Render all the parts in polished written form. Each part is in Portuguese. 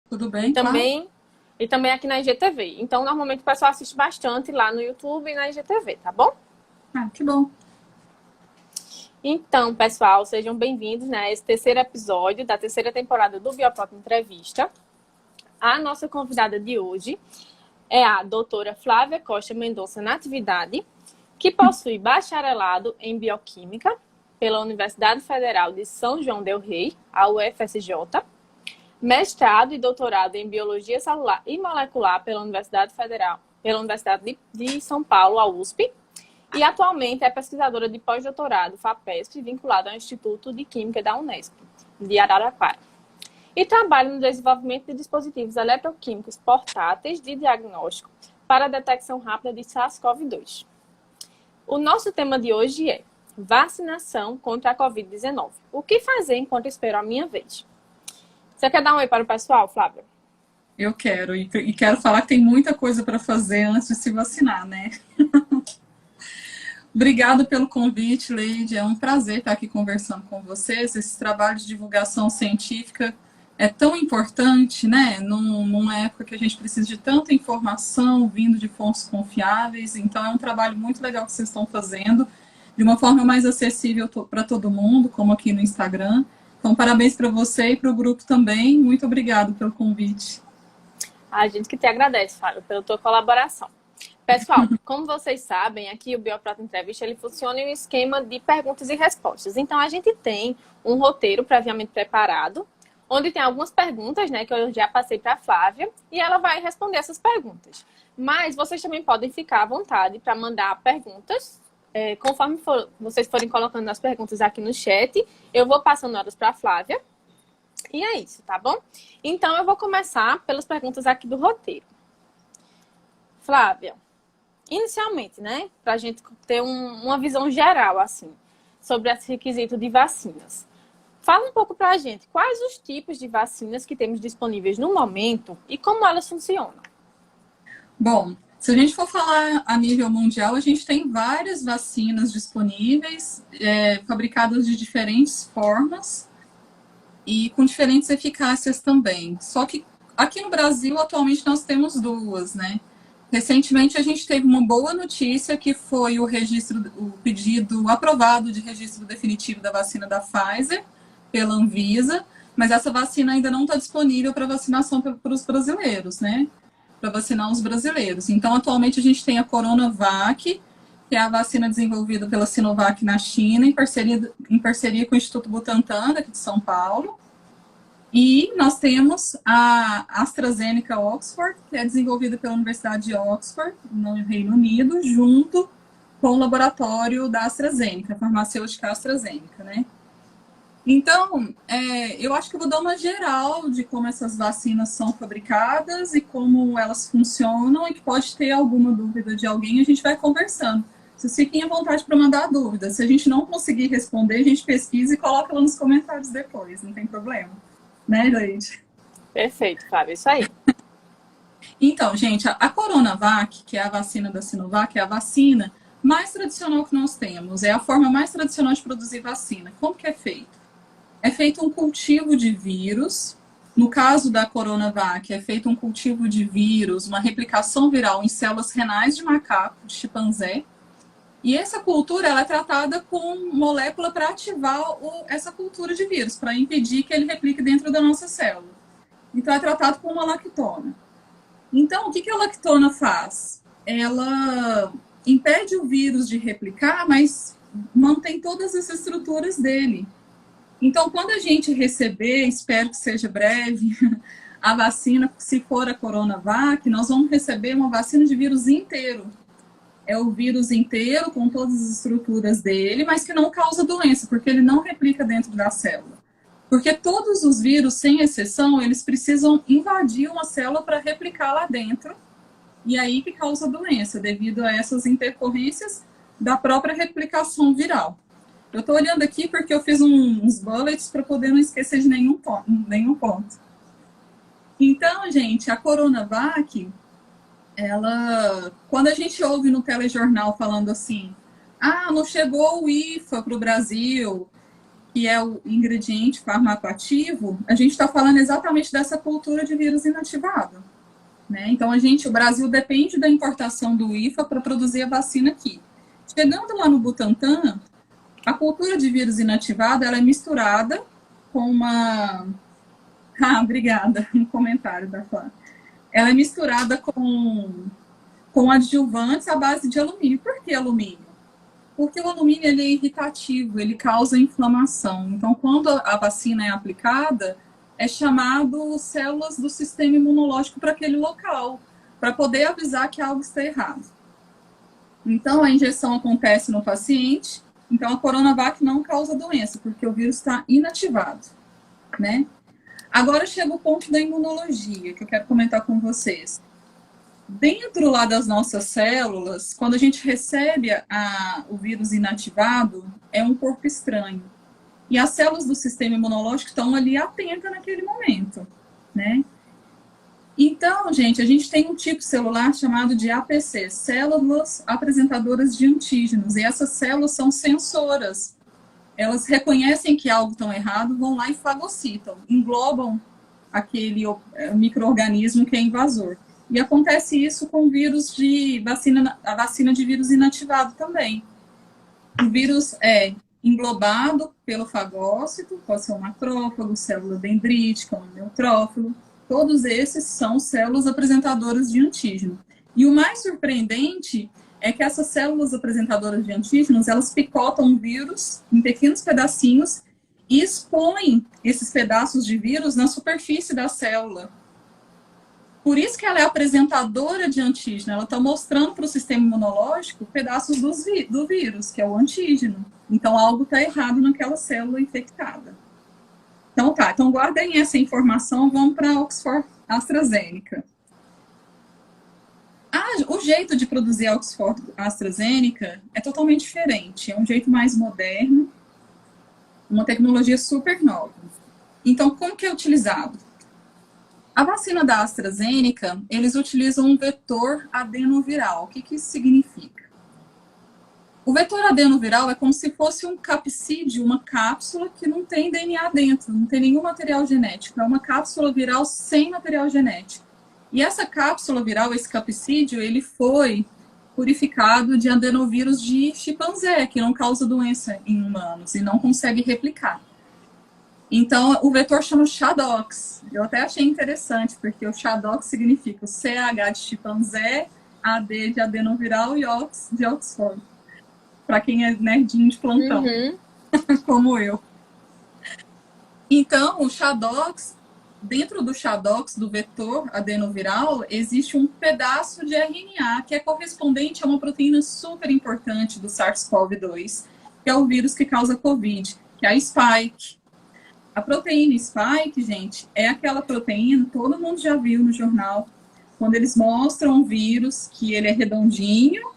Tudo E bem, claro? também, e também aqui na IGTV. Então, normalmente o pessoal assiste bastante lá no YouTube e na IGTV, tá bom? Ah, que bom. Então, pessoal, sejam bem-vindos, né, a esse terceiro episódio da terceira temporada do Bioprop Entrevista. A nossa convidada de hoje é a doutora Flávia Costa Mendonça Natividade, que possui bacharelado em Bioquímica pela Universidade Federal de São João del Rei, a UFSJ, mestrado e doutorado em Biologia Celular e Molecular pela Universidade de São Paulo, a USP, e atualmente é pesquisadora de pós-doutorado FAPESP, vinculada ao Instituto de Química da Unesp, de Araraquara. E trabalha no desenvolvimento de dispositivos eletroquímicos portáteis de diagnóstico para a detecção rápida de SARS-CoV-2. O nosso tema de hoje é vacinação contra a Covid-19. O que fazer enquanto espero a minha vez? Você quer dar um oi para o pessoal, Flávia? Eu quero. E quero falar que tem muita coisa para fazer antes de se vacinar, né? Obrigada pelo convite, Leide. É um prazer estar aqui conversando com vocês. Esse trabalho de divulgação científica é tão importante, né? Numa época que a gente precisa de tanta informação vindo de fontes confiáveis. Então, é um trabalho muito legal que vocês estão fazendo, de uma forma mais acessível para todo mundo, como aqui no Instagram. Então, parabéns para você e para o grupo também. Muito obrigada pelo convite. A gente que te agradece, Fábio, pela tua colaboração. Pessoal, como vocês sabem, aqui o Bioprop Entrevista ele funciona em um esquema de perguntas e respostas. Então, a gente tem um roteiro previamente preparado, onde tem algumas perguntas, né, que eu já passei para a Flávia, e ela vai responder essas perguntas. Mas vocês também podem ficar à vontade para mandar perguntas. Conforme vocês forem colocando as perguntas aqui no chat, eu vou passando elas para a Flávia. E é isso, tá bom? Então, eu vou começar pelas perguntas aqui do roteiro. Flávia, inicialmente, né, para a gente ter uma visão geral, assim, sobre esse requisito de vacinas. Fala um pouco para a gente quais os tipos de vacinas que temos disponíveis no momento e como elas funcionam. Bom, se a gente for falar a nível mundial, a gente tem várias vacinas disponíveis, fabricadas de diferentes formas e com diferentes eficácias também. Só que aqui no Brasil, atualmente, nós temos duas, né? Recentemente, a gente teve uma boa notícia, que foi o pedido aprovado de registro definitivo da vacina da Pfizer pela Anvisa, mas essa vacina ainda não está disponível para vacinação para os brasileiros, né? Para vacinar os brasileiros. Então, atualmente, a gente tem a Coronavac, que é a vacina desenvolvida pela Sinovac na China, em parceria com o Instituto Butantan, aqui de São Paulo. E nós temos a AstraZeneca Oxford, que é desenvolvida pela Universidade de Oxford, no Reino Unido, junto com o laboratório da AstraZeneca, a farmacêutica AstraZeneca, né? Então, eu acho que eu vou dar uma geral de como essas vacinas são fabricadas e como elas funcionam, e que pode ter alguma dúvida de alguém, a gente vai conversando. Vocês fiquem à vontade para mandar dúvidas. Se a gente não conseguir responder, a gente pesquisa e coloca lá nos comentários depois, não tem problema. Né, Leide? Perfeito, Flávia, isso aí. Então, gente, a Coronavac, que é a vacina da Sinovac, é a vacina mais tradicional que nós temos. É a forma mais tradicional de produzir vacina. Como que é feito? É feito um cultivo de vírus. No caso da Coronavac, é feito um cultivo de vírus, uma replicação viral em células renais de macaco, de chimpanzé. E essa cultura ela é tratada com molécula para ativar essa cultura de vírus, para impedir que ele replique dentro da nossa célula. Então, é tratado com uma lactona. Então, o que a lactona faz? Ela impede o vírus de replicar, mas mantém todas as estruturas dele. Então, quando a gente receber, espero que seja breve, a vacina, se for a Coronavac, nós vamos receber uma vacina de vírus inteiro. É o vírus inteiro, com todas as estruturas dele, mas que não causa doença, porque ele não replica dentro da célula. Porque todos os vírus, sem exceção, eles precisam invadir uma célula para replicar lá dentro, e aí que causa doença, devido a essas intercorrências da própria replicação viral. Eu estou olhando aqui porque eu fiz uns bullets para poder não esquecer de nenhum ponto. Então, gente, a Coronavac, quando a gente ouve no telejornal falando assim, não chegou o IFA para o Brasil, que é o ingrediente farmacoativo, a gente está falando exatamente dessa cultura de vírus inativado. Né? Então, o Brasil depende da importação do IFA para produzir a vacina aqui. Chegando lá no Butantan, a cultura de vírus inativado ela é misturada com uma... Ah, obrigada, um comentário da Flávia. Ela é misturada com adjuvantes à base de alumínio. Por que alumínio? Porque o alumínio ele é irritativo, ele causa inflamação. Então, quando a vacina é aplicada, é chamado células do sistema imunológico para aquele local, para poder avisar que algo está errado. Então, a injeção acontece no paciente, então a Coronavac não causa doença, porque o vírus está inativado, né? Agora chega o ponto da imunologia, que eu quero comentar com vocês. Dentro lá das nossas células, quando a gente recebe o vírus inativado, é um corpo estranho. E as células do sistema imunológico estão ali atentas naquele momento, né? Então, gente, a gente tem um tipo celular chamado de APC, células apresentadoras de antígenos, e essas células são sensoras. Elas reconhecem que algo está errado, vão lá e fagocitam, englobam aquele micro-organismo que é invasor. E acontece isso com o vírus a vacina de vírus inativado também. O vírus é englobado pelo fagócito, pode ser um macrófago, célula dendrítica, um neutrófilo. Todos esses são células apresentadoras de antígeno. E o mais surpreendente é que essas células apresentadoras de antígenos, elas picotam o vírus em pequenos pedacinhos e expõem esses pedaços de vírus na superfície da célula. Por isso que ela é apresentadora de antígeno, ela está mostrando para o sistema imunológico pedaços do vírus, que é o antígeno. Então, algo está errado naquela célula infectada. Então, tá. Então, guardem essa informação, vamos para a Oxford AstraZeneca. O jeito de produzir a Oxford AstraZeneca é totalmente diferente. É um jeito mais moderno, uma tecnologia super nova. Então, como que é utilizado? A vacina da AstraZeneca, eles utilizam um vetor adenoviral. O que que isso significa? O vetor adenoviral é como se fosse um capsídeo, uma cápsula que não tem DNA dentro, não tem nenhum material genético. É uma cápsula viral sem material genético. E essa cápsula viral, esse capsídeo, ele foi purificado de adenovírus de chimpanzé, que não causa doença em humanos e não consegue replicar. Então, o vetor chama ChAdOx. Eu até achei interessante, porque o ChAdOx significa o CH de chimpanzé, AD de adenoviral e Ox de Oxford. Para quem é nerdinho de plantão, como eu. Então, o ChAdOx, dentro do ChAdOx, do vetor adenoviral, existe um pedaço de RNA que é correspondente a uma proteína super importante do SARS-CoV-2, que é o vírus que causa Covid, que é a Spike. A proteína Spike, gente, é aquela proteína, todo mundo já viu no jornal, quando eles mostram o vírus, que ele é redondinho,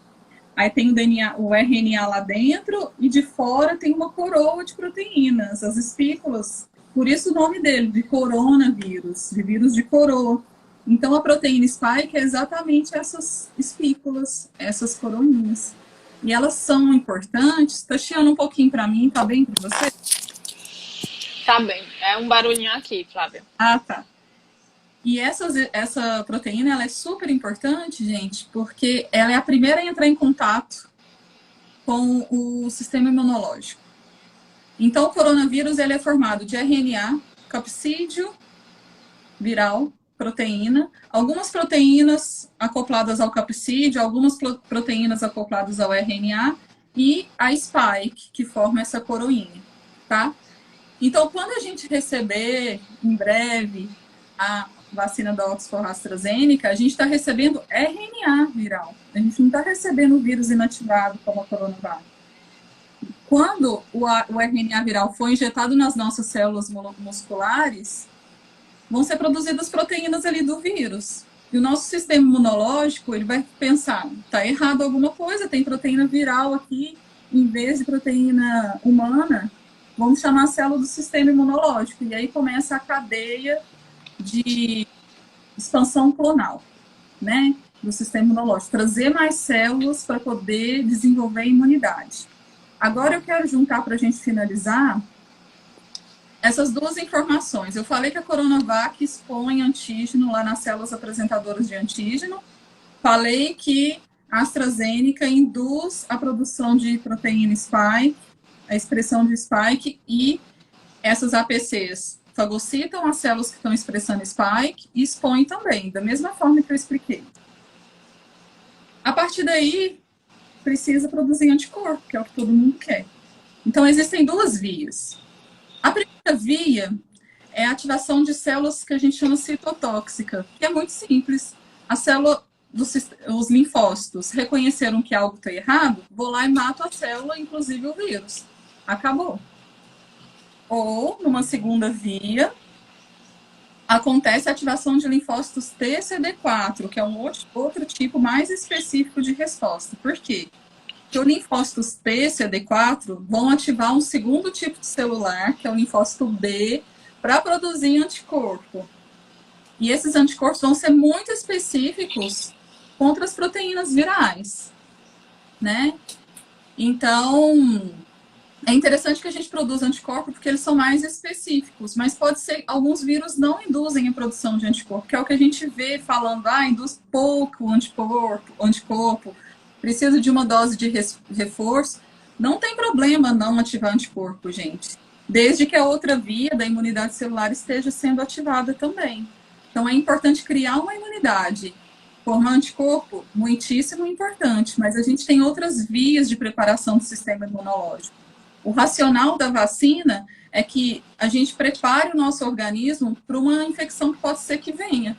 aí tem o DNA, o RNA lá dentro, e de fora tem uma coroa de proteínas, as espículas. Por isso o nome dele, de coronavírus, de vírus de coroa. Então a proteína Spike é exatamente essas espículas, essas coroinhas. E elas são importantes. Tá chiando um pouquinho para mim, tá bem para você? Tá bem. É um barulhinho aqui, Flávia. Ah, tá. E essa proteína, ela é super importante, gente, porque ela é a primeira a entrar em contato com o sistema imunológico. Então, o coronavírus, ele é formado de RNA, capsídeo viral, proteína, algumas proteínas acopladas ao capsídeo, algumas proteínas acopladas ao RNA e a spike, que forma essa coroinha, tá? Então, quando a gente receber, em breve, a vacina da Oxford AstraZeneca, a gente está recebendo RNA viral. A gente não está recebendo o vírus inativado, como a Coronavac. Quando o RNA viral for injetado nas nossas células musculares, vão ser produzidas proteínas ali do vírus. E o nosso sistema imunológico, ele vai pensar, está errado alguma coisa, tem proteína viral aqui, em vez de proteína humana, vamos chamar a célula do sistema imunológico. E aí começa a cadeia de expansão clonal, né, do sistema imunológico. Trazer mais células para poder desenvolver imunidade. Agora eu quero juntar para a gente finalizar essas duas informações. Eu falei que a Coronavac expõe antígeno lá nas células apresentadoras de antígeno. Falei que a AstraZeneca induz a produção de proteína spike, a expressão de spike, e essas APCs fagocitam as células que estão expressando spike e expõem também, da mesma forma que eu expliquei. A partir daí, precisa produzir anticorpo, que é o que todo mundo quer. Então, existem duas vias. A primeira via é a ativação de células que a gente chama citotóxica, que é muito simples. A célula, os linfócitos reconheceram que algo está errado, vou lá e mato a célula, inclusive o vírus. Acabou. Ou, numa segunda via, acontece a ativação de linfócitos TCD4, que é um outro tipo mais específico de resposta. Por quê? Porque os linfócitos TCD4 vão ativar um segundo tipo de celular, que é o linfócito B, para produzir anticorpo. E esses anticorpos vão ser muito específicos contra as proteínas virais, né? Então, é interessante que a gente produza anticorpo porque eles são mais específicos, mas pode ser, alguns vírus não induzem a produção de anticorpo, que é o que a gente vê falando, induz pouco anticorpo, precisa de uma dose de reforço. Não tem problema não ativar anticorpo, gente, desde que a outra via da imunidade celular esteja sendo ativada também. Então, é importante criar uma imunidade. Formar anticorpo, muitíssimo importante, mas a gente tem outras vias de preparação do sistema imunológico. O racional da vacina é que a gente prepare o nosso organismo para uma infecção que pode ser que venha.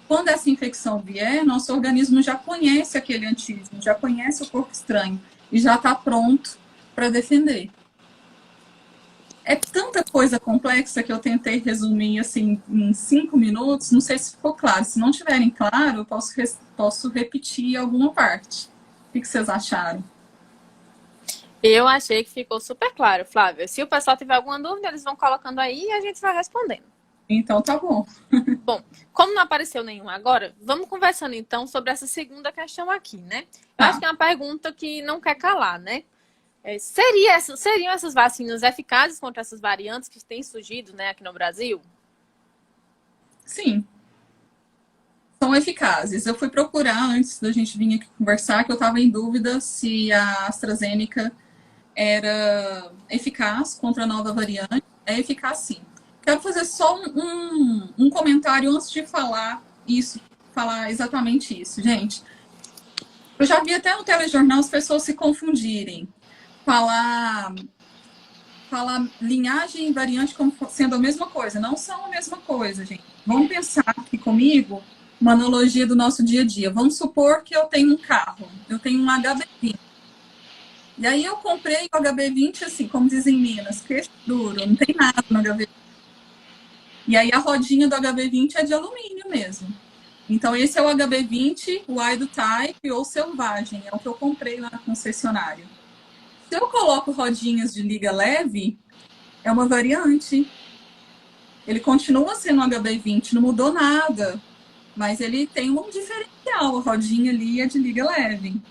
Quando essa infecção vier, nosso organismo já conhece aquele antígeno, já conhece o corpo estranho e já está pronto para defender. É tanta coisa complexa que eu tentei resumir assim em 5 minutos, não sei se ficou claro. Se não tiverem claro, eu posso repetir alguma parte. O que vocês acharam? Eu achei que ficou super claro, Flávia. Se o pessoal tiver alguma dúvida, eles vão colocando aí e a gente vai respondendo. Então tá bom. Bom, como não apareceu nenhum agora, vamos conversando então sobre essa segunda questão aqui, né? Eu acho que é uma pergunta que não quer calar, né? Seriam essas vacinas eficazes contra essas variantes que têm surgido, né, aqui no Brasil? Sim. São eficazes. Eu fui procurar antes da gente vir aqui conversar, que eu estava em dúvida se a AstraZeneca era eficaz contra a nova variante. É eficaz, sim. Quero fazer só um comentário antes de falar exatamente isso, gente. Eu já vi até no telejornal as pessoas se confundirem. Falar linhagem e variante como sendo a mesma coisa. Não são a mesma coisa, gente. Vamos pensar aqui comigo uma analogia do nosso dia a dia. Vamos supor que eu tenho um carro, eu tenho um HB20. E aí eu comprei o HB20, assim, como dizem em Minas, queixo duro, não tem nada no HB20. E aí a rodinha do HB20 é de alumínio mesmo. Então esse é o HB20 Wild Type ou selvagem, é o que eu comprei lá na concessionária. Se eu coloco rodinhas de liga leve, é uma variante. Ele continua sendo um HB20, não mudou nada. Mas ele tem um diferencial, a rodinha ali é de liga leve.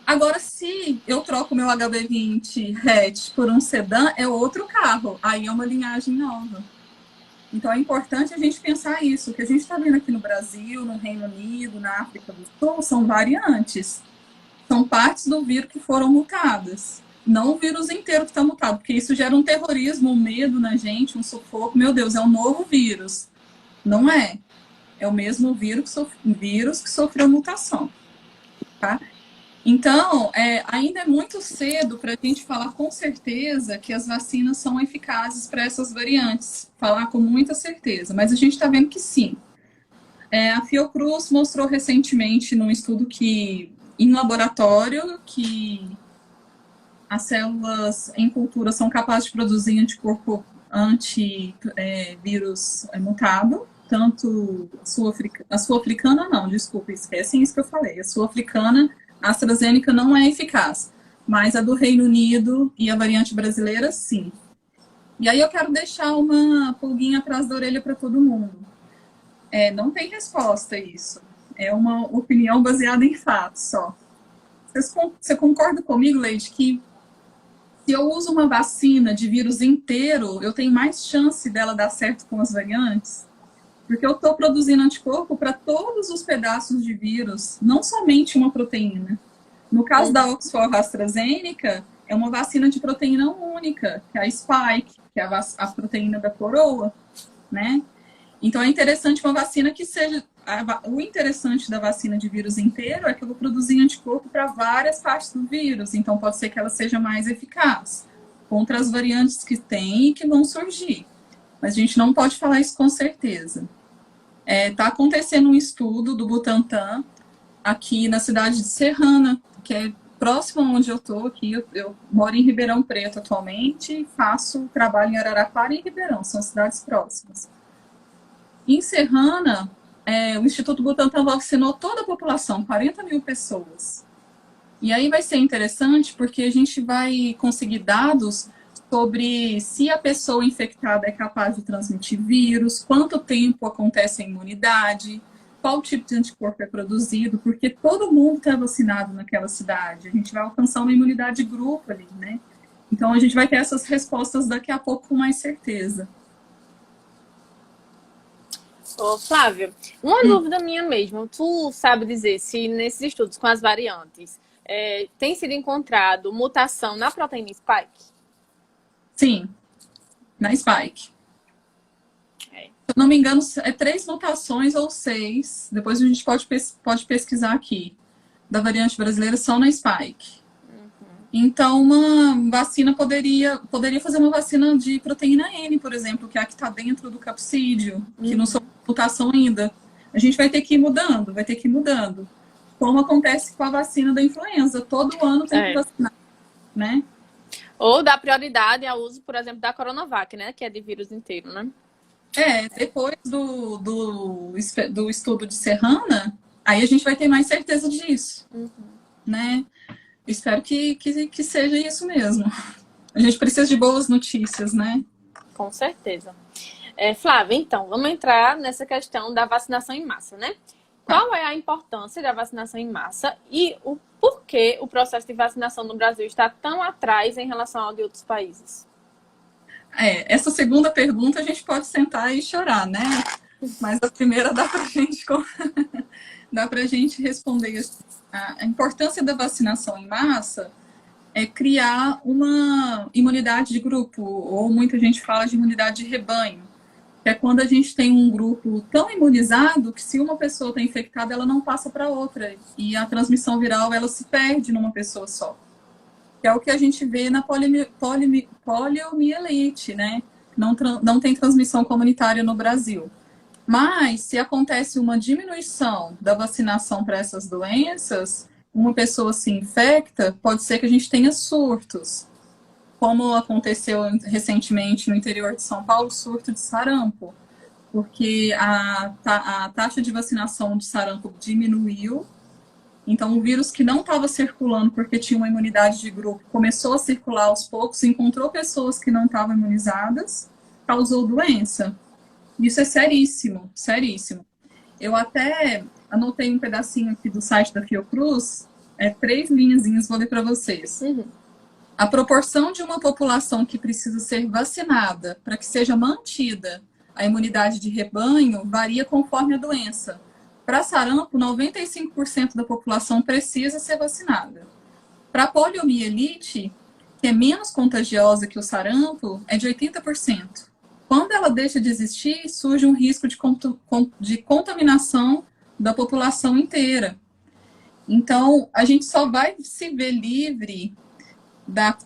Agora, se eu troco meu HB20 hatch por um sedã, é outro carro. Aí é uma linhagem nova. Então, é importante a gente pensar isso. O que a gente está vendo aqui no Brasil, no Reino Unido, na África do Sul, são variantes. São partes do vírus que foram mutadas. Não o vírus inteiro que está mutado, porque isso gera um terrorismo, um medo na gente, um sufoco. Meu Deus, é um novo vírus. Não é. É o mesmo vírus que sofreu mutação. Tá? Então, ainda é muito cedo para a gente falar com certeza que as vacinas são eficazes para essas variantes. Falar com muita certeza, mas a gente está vendo que sim. A Fiocruz mostrou recentemente num estudo em laboratório que as células em cultura são capazes de produzir anticorpo antivírus mutado, tanto a sul-africana não, desculpa, esquecem isso que eu falei. A sul-africana, a AstraZeneca não é eficaz, mas a do Reino Unido e a variante brasileira, sim. E aí eu quero deixar uma pulguinha atrás da orelha para todo mundo. Não tem resposta isso. É uma opinião baseada em fatos só. Você concorda comigo, Leide, que Se eu uso uma vacina de vírus inteiro, eu tenho mais chance dela dar certo com as variantes, porque eu estou produzindo anticorpo para todos os pedaços de vírus, não somente uma proteína. No caso da Oxford AstraZeneca, é uma vacina de proteína única, que é a Spike, que é a proteína da coroa, né? Então é interessante uma vacina que seja... O interessante da vacina de vírus inteiro é que eu vou produzir anticorpo para várias partes do vírus, então pode ser que ela seja mais eficaz contra as variantes que tem e que vão surgir. Mas a gente não pode falar isso com certeza. Está acontecendo um estudo do Butantan aqui na cidade de Serrana, que é próximo onde eu estou aqui. Eu moro em Ribeirão Preto atualmente e faço trabalho em Araraquara e em Ribeirão, são cidades próximas. Em Serrana, o Instituto Butantan vacinou toda a população, 40 mil pessoas. E aí vai ser interessante porque a gente vai conseguir dados sobre se a pessoa infectada é capaz de transmitir vírus, quanto tempo acontece a imunidade, qual tipo de anticorpo é produzido, porque todo mundo está vacinado naquela cidade. A gente vai alcançar uma imunidade de grupo ali, né? Então a gente vai ter essas respostas daqui a pouco com mais certeza. Ô, Flávia, uma dúvida minha mesmo. Tu sabe dizer se nesses estudos com as variantes tem sido encontrado mutação na proteína Spike? Sim, na Spike. Se eu não me engano, 3 mutações ou 6. Depois a gente pode pesquisar aqui. Da variante brasileira são na Spike. Então, uma vacina poderia fazer uma vacina de proteína N, por exemplo, que é a que está dentro do capsídeo, que não são mutação ainda. A gente vai ter que ir mudando. Como acontece com a vacina da influenza. Todo ano tem que vacinar, né? Ou dar prioridade ao uso, por exemplo, da Coronavac, né? Que é de vírus inteiro, né? Depois do estudo de Serrana, aí a gente vai ter mais certeza disso, né? Espero que seja isso mesmo. A gente precisa de boas notícias, né? Com certeza. Flávia, então, vamos entrar nessa questão da vacinação em massa, né? Qual é a importância da vacinação em massa e o porquê o processo de vacinação no Brasil está tão atrás em relação ao de outros países? Essa segunda pergunta a gente pode sentar e chorar, né? Mas a primeira dá pra gente responder. A importância da vacinação em massa é criar uma imunidade de grupo, ou muita gente fala de imunidade de rebanho, que é quando a gente tem um grupo tão imunizado que se uma pessoa está infectada, ela não passa para outra, e a transmissão viral ela se perde numa pessoa só. Que é o que a gente vê na poliomielite, né? Não tem transmissão comunitária no Brasil. Mas, se acontece uma diminuição da vacinação para essas doenças, uma pessoa se infecta, pode ser que a gente tenha surtos. Como aconteceu recentemente no interior de São Paulo, surto de sarampo. Porque a taxa de vacinação de sarampo diminuiu. Então, o vírus que não estava circulando porque tinha uma imunidade de grupo começou a circular aos poucos, encontrou pessoas que não estavam imunizadas, causou doença. Isso é seríssimo, seríssimo. Eu até anotei um pedacinho aqui do site da Fiocruz, 3 linhazinhas, vou ler para vocês. A proporção de uma população que precisa ser vacinada para que seja mantida a imunidade de rebanho varia conforme a doença. Para sarampo, 95% da população precisa ser vacinada. Para poliomielite, que é menos contagiosa que o sarampo, é de 80%. Quando ela deixa de existir, surge um risco de contaminação da população inteira. Então, a gente só vai se ver livre da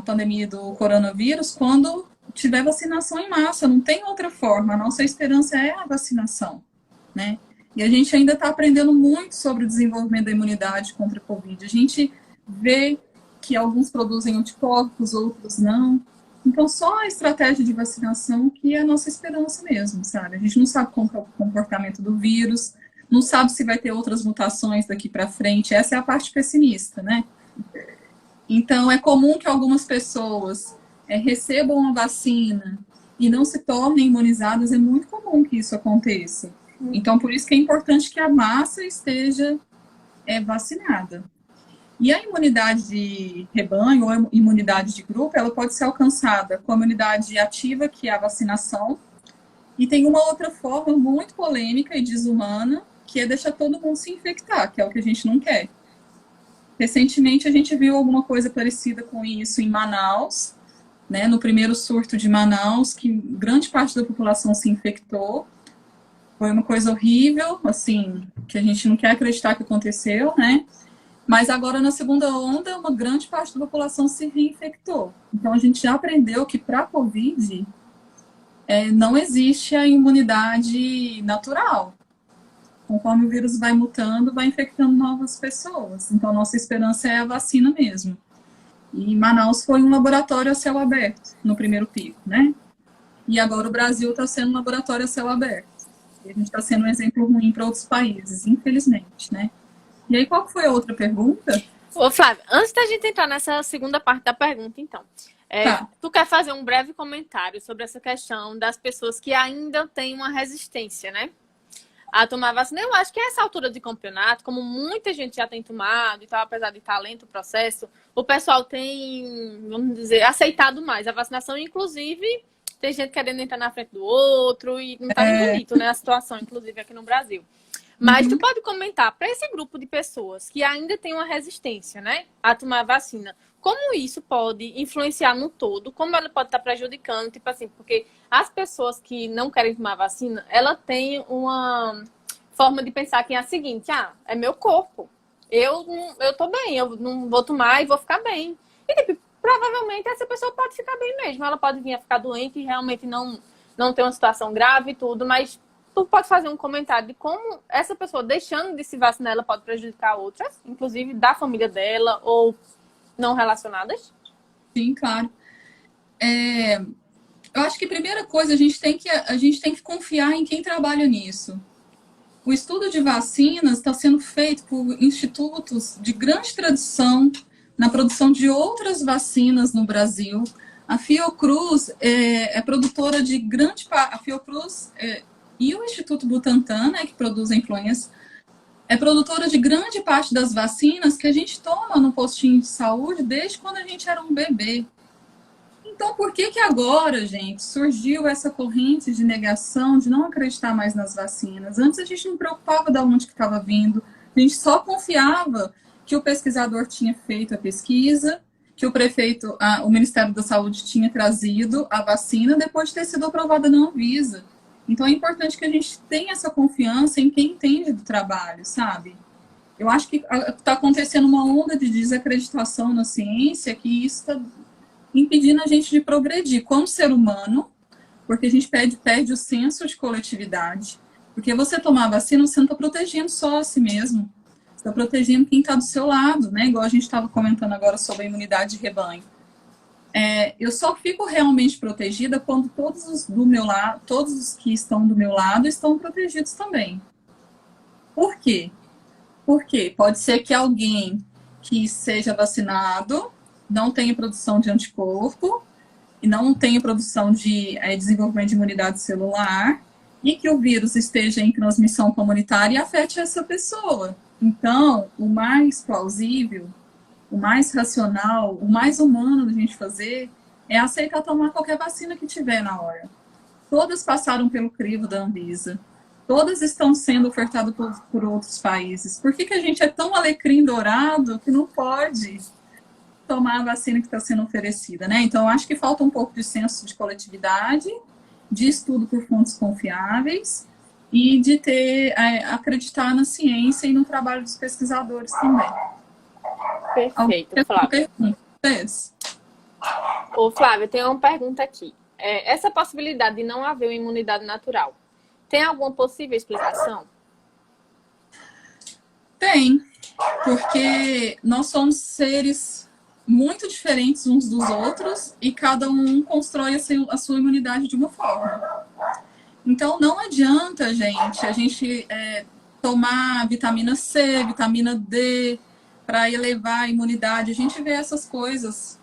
pandemia do coronavírus quando tiver vacinação em massa. Não tem outra forma. A nossa esperança é a vacinação, né? E a gente ainda está aprendendo muito sobre o desenvolvimento da imunidade contra a Covid. A gente vê que alguns produzem anticorpos, outros não. Então, só a estratégia de vacinação que é a nossa esperança mesmo, sabe? A gente não sabe como é o comportamento do vírus, não sabe se vai ter outras mutações daqui para frente. Essa é a parte pessimista, né? Então, é comum que algumas pessoas recebam a vacina e não se tornem imunizadas. É muito comum que isso aconteça. Então, por isso que é importante que a massa esteja vacinada. E a imunidade de rebanho ou a imunidade de grupo, ela pode ser alcançada com a imunidade ativa, que é a vacinação, e tem uma outra forma muito polêmica e desumana, que é deixar todo mundo se infectar, que é o que a gente não quer. Recentemente, a gente viu alguma coisa parecida com isso em Manaus, né, no primeiro surto de Manaus, que grande parte da população se infectou. Foi uma coisa horrível, assim, que a gente não quer acreditar que aconteceu, né? Mas agora, na segunda onda, uma grande parte da população se reinfectou. Então, a gente já aprendeu que para a Covid não existe a imunidade natural. Conforme o vírus vai mutando, vai infectando novas pessoas. Então, a nossa esperança é a vacina mesmo. E Manaus foi um laboratório a céu aberto no primeiro pico, né? E agora o Brasil está sendo um laboratório a céu aberto. E a gente está sendo um exemplo ruim para outros países, infelizmente, né? E aí, qual foi a outra pergunta? Ô, Flávia, antes da gente entrar nessa segunda parte da pergunta, então, Tá. tu quer fazer um breve comentário sobre essa questão das pessoas que ainda têm uma resistência, né? A tomar vacina. Eu acho que a essa altura de campeonato, como muita gente já tem tomado e tal, apesar de estar lento o processo, o pessoal tem, vamos dizer, aceitado mais a vacinação, inclusive tem gente querendo entrar na frente do outro e não tá nem bonito, né, a situação, inclusive aqui no Brasil. Mas tu pode comentar para esse grupo de pessoas que ainda tem uma resistência, né, a tomar a vacina, como isso pode influenciar no todo, como ela pode estar prejudicando, tipo assim, porque as pessoas que não querem tomar vacina, ela tem uma forma de pensar que é a seguinte, é meu corpo, eu tô bem, eu não vou tomar e vou ficar bem. E, tipo, provavelmente essa pessoa pode ficar bem mesmo, ela pode vir a ficar doente e realmente não ter uma situação grave e tudo, mas tu pode fazer um comentário de como essa pessoa, deixando de se vacinar, ela pode prejudicar outras, inclusive da família dela ou não relacionadas? Sim, claro. Eu acho que a primeira coisa, a gente tem que confiar em quem trabalha nisso. O estudo de vacinas está sendo feito por institutos de grande tradição na produção de outras vacinas no Brasil. A Fiocruz é produtora de grande parte. A Fiocruz e o Instituto Butantan, né, que produz a influenza, é produtora de grande parte das vacinas que a gente toma no postinho de saúde desde quando a gente era um bebê. Então, por que agora, gente, surgiu essa corrente de negação, de não acreditar mais nas vacinas? Antes a gente não preocupava de onde que estava vindo, a gente só confiava que o pesquisador tinha feito a pesquisa, que o prefeito, o Ministério da Saúde tinha trazido a vacina depois de ter sido aprovada na Anvisa. Então, é importante que a gente tenha essa confiança em quem entende do trabalho, sabe? Eu acho que está acontecendo uma onda de desacreditação na ciência, que isso está impedindo a gente de progredir como ser humano, porque a gente perde o senso de coletividade. Porque você tomar vacina, você não está protegendo só a si mesmo. Você está protegendo quem está do seu lado, né? Igual a gente estava comentando agora sobre a imunidade de rebanho. Eu só fico realmente protegida quando todos os que estão do meu lado estão protegidos também. Por quê? Porque pode ser que alguém que seja vacinado não tenha produção de anticorpo e não tenha produção de desenvolvimento de imunidade celular e que o vírus esteja em transmissão comunitária e afete essa pessoa. Então, o mais plausível, o mais racional, o mais humano da gente fazer é aceitar tomar qualquer vacina que tiver na hora. Todas passaram pelo crivo da Anvisa. Todas estão sendo ofertadas por outros países. Por que a gente é tão alecrim dourado que não pode tomar a vacina que está sendo oferecida, né? Então, eu acho que falta um pouco de senso de coletividade, de estudo por fontes confiáveis e de acreditar na ciência e no trabalho dos pesquisadores também. Perfeito, Flávia. Ô, Flávia, tem uma pergunta aqui. Essa possibilidade de não haver uma imunidade natural, tem alguma possível explicação? Tem, porque nós somos seres muito diferentes uns dos outros e cada um constrói a sua imunidade de uma forma. Então, não adianta, a gente tomar vitamina C, vitamina D para elevar a imunidade. A gente vê essas coisas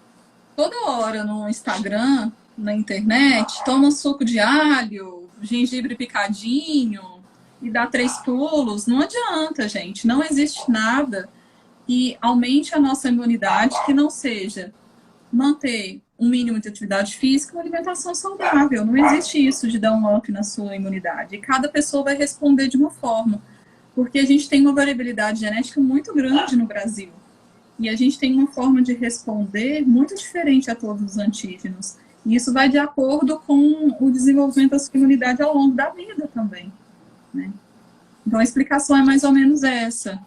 toda hora no Instagram, na internet. Toma suco de alho, gengibre picadinho e dá 3 pulos. Não adianta, gente. Não existe nada que aumente a nossa imunidade, que não seja manter um mínimo de atividade física, uma alimentação saudável. Não existe isso de dar um up na sua imunidade. E cada pessoa vai responder de uma forma, porque a gente tem uma variabilidade genética muito grande no Brasil. E a gente tem uma forma de responder muito diferente a todos os antígenos. E isso vai de acordo com o desenvolvimento da sua imunidade ao longo da vida também, né? Então, a explicação é mais ou menos essa.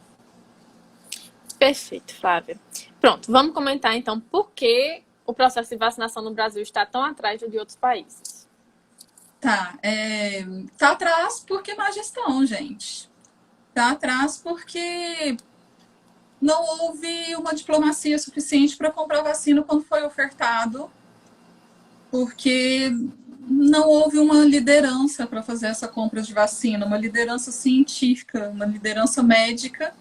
Perfeito, Flávia. Pronto, vamos comentar então por que o processo de vacinação no Brasil está tão atrás de outros países. Tá atrás porque má gestão, gente. Tá atrás porque não houve uma diplomacia suficiente para comprar vacina quando foi ofertado, porque não houve uma liderança para fazer essa compra de vacina, uma liderança científica, uma liderança médica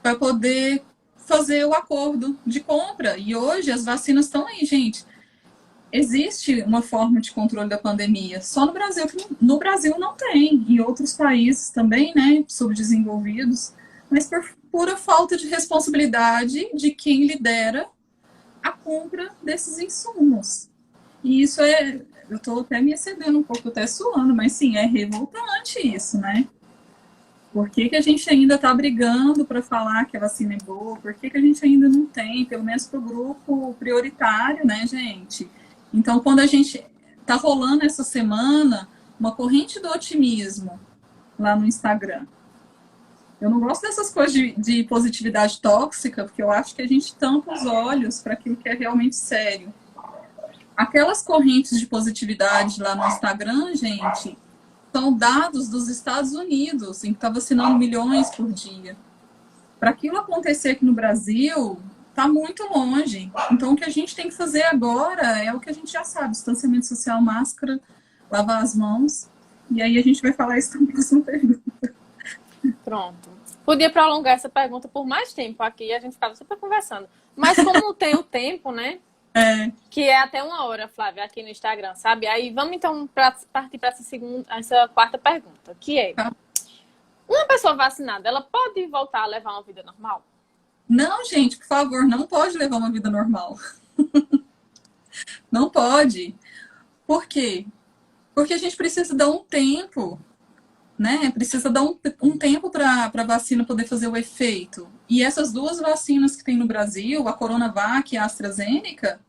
para poder fazer o acordo de compra. E hoje as vacinas estão aí, gente. Existe uma forma de controle da pandemia, só no Brasil. No Brasil não tem, em outros países também, né, subdesenvolvidos, mas por pura falta de responsabilidade de quem lidera a compra desses insumos. E isso eu estou até me excedendo um pouco, até suando, mas sim, é revoltante isso, né? Por que a gente ainda está brigando para falar que a vacina é boa? Por que a gente ainda não tem, pelo menos para o grupo prioritário, né, gente? Então, quando a gente está rolando essa semana uma corrente do otimismo lá no Instagram, eu não gosto dessas coisas de positividade tóxica, porque eu acho que a gente tampa os olhos para aquilo que é realmente sério. Aquelas correntes de positividade lá no Instagram, gente, são dados dos Estados Unidos, em que está vacinando milhões por dia. Para aquilo acontecer aqui no Brasil, está muito longe. Então, o que a gente tem que fazer agora é o que a gente já sabe: distanciamento social, máscara, lavar as mãos. E aí a gente vai falar isso na próxima pergunta. Pronto. Podia prolongar essa pergunta por mais tempo aqui, a gente ficava super conversando. Mas como tem o tempo, né? Que é até 1 hora, Flávia, aqui no Instagram, sabe? Aí vamos então partir para essa quarta pergunta, que é: uma pessoa vacinada, ela pode voltar a levar uma vida normal? Não, gente, por favor, não pode levar uma vida normal. Não pode. Por quê? Porque a gente precisa dar um tempo, né? Precisa dar um tempo para a vacina poder fazer o efeito. E essas duas vacinas que tem no Brasil, a Coronavac e a AstraZeneca,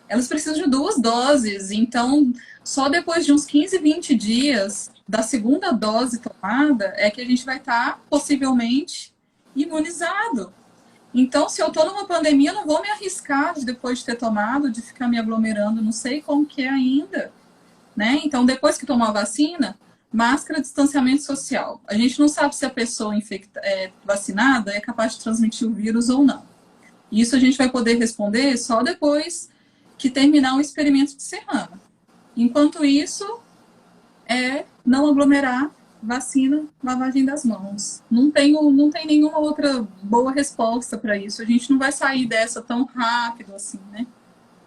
elas precisam de 2 doses. Então, só depois de uns 15, 20 dias da segunda dose tomada é que a gente vai estar possivelmente imunizado. Então, se eu estou numa pandemia, eu não vou me arriscar depois de ter tomado, de ficar me aglomerando, não sei como que é ainda, né? Então, depois que tomar a vacina, máscara, distanciamento social. A gente não sabe se a pessoa vacinada é capaz de transmitir o vírus ou não. Isso a gente vai poder responder só depois que terminar o experimento de Serrano. Enquanto isso, não aglomerar, vacina, lavagem das mãos. Não tem nenhuma outra boa resposta para isso. A gente não vai sair dessa tão rápido assim, né?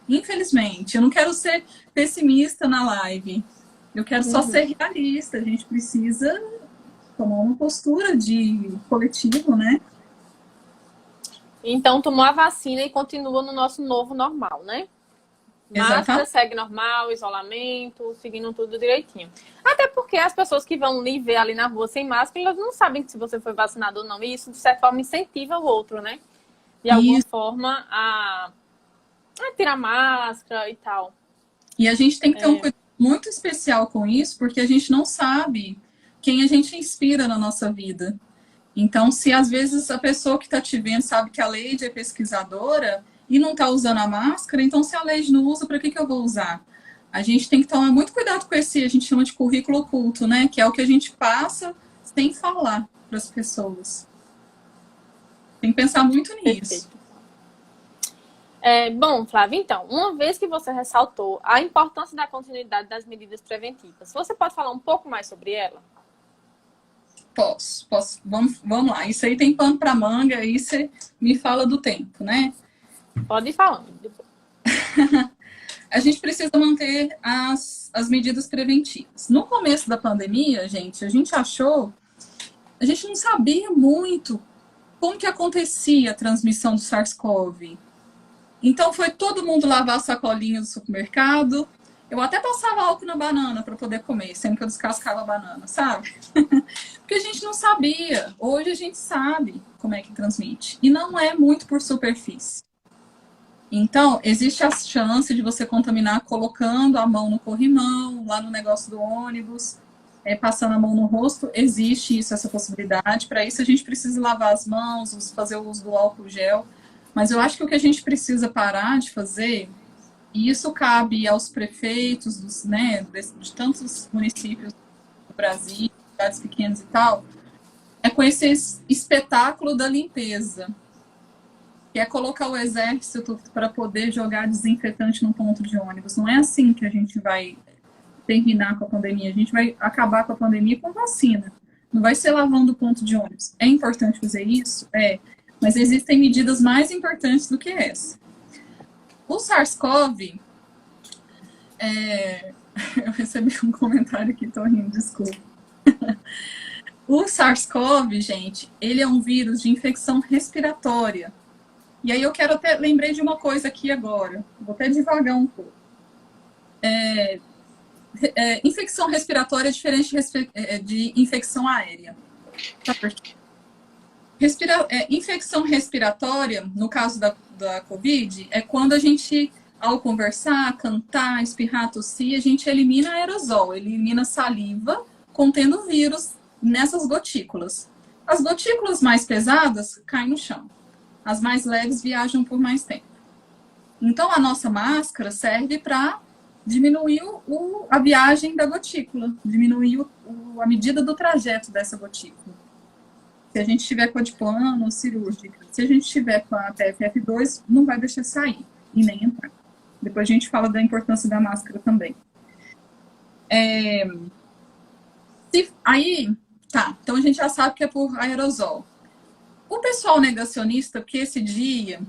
Infelizmente. Eu não quero ser pessimista na live. Eu quero só ser realista. A gente precisa tomar uma postura de coletivo, né? Então, tomou a vacina e continua no nosso novo normal, né? Máscara segue normal, isolamento, seguindo tudo direitinho. Até porque as pessoas que vão lhe ver ali na rua sem máscara, elas não sabem se você foi vacinado ou não. E isso, de certa forma, incentiva o outro, né? De alguma forma, a tirar máscara e tal. E a gente tem que ter um cuidado muito especial com isso, porque a gente não sabe quem a gente inspira na nossa vida. Então, se às vezes a pessoa que está te vendo sabe que a Leide é pesquisadora e não está usando a máscara, então se a Leide não usa, para que eu vou usar? A gente tem que tomar muito cuidado com esse, a gente chama de currículo oculto, né? Que é o que a gente passa sem falar para as pessoas. Tem que pensar muito nisso. Bom, Flávia, então, uma vez que você ressaltou a importância da continuidade das medidas preventivas, você pode falar um pouco mais sobre ela? Posso. Vamos lá. Isso aí tem pano para manga, aí você me fala do tempo, né? Pode ir falando. A gente precisa manter as medidas preventivas. No começo da pandemia, gente, a gente não sabia muito como que acontecia a transmissão do SARS-CoV? Então, foi todo mundo lavar a sacolinha do supermercado. Eu até passava álcool na banana para poder comer, sempre que eu descascava a banana, sabe? Porque a gente não sabia. Hoje a gente sabe como é que transmite. E não é muito por superfície. Então, existe a chance de você contaminar colocando a mão no corrimão, lá no negócio do ônibus, passando a mão no rosto. Existe isso, essa possibilidade. Para isso, a gente precisa lavar as mãos, fazer o uso do álcool gel. Mas eu acho que o que a gente precisa parar de fazer, e isso cabe aos prefeitos de tantos municípios do Brasil, cidades pequenas e tal, é com esse espetáculo da limpeza, que é colocar o exército para poder jogar desinfetante no ponto de ônibus. Não é assim que a gente vai terminar com a pandemia. A gente vai acabar com a pandemia com vacina. Não vai ser lavando o ponto de ônibus. É importante fazer isso? É. Mas existem medidas mais importantes do que essa. O SARS-CoV... Eu recebi um comentário aqui, tô rindo, desculpa. O SARS-CoV, gente, ele é um vírus de infecção respiratória. E aí eu quero até... Lembrei de uma coisa aqui agora. Vou até devagar um pouco. Infecção respiratória é diferente de infecção aérea. Tá? Infecção respiratória, no caso da Covid, é quando a gente, ao conversar, cantar, espirrar, tossir, a gente elimina aerosol, elimina saliva contendo vírus nessas gotículas. As gotículas mais pesadas caem no chão. As mais leves viajam por mais tempo. Então, a nossa máscara serve para diminuir a viagem da gotícula, diminuir a medida do trajeto dessa gotícula. Se a gente estiver com a de plano ou cirúrgica, se a gente estiver com a PFF2, não vai deixar sair e nem entrar. Depois a gente fala da importância da máscara também. Então a gente já sabe que é por aerosol. O pessoal negacionista, porque esse dia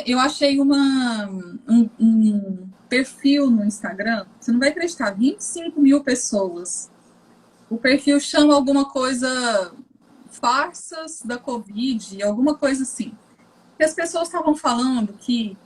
eu achei um perfil no Instagram, você não vai acreditar, 25 mil pessoas. O perfil chama alguma coisa... farsas da Covid, alguma coisa assim. E as pessoas estavam falando que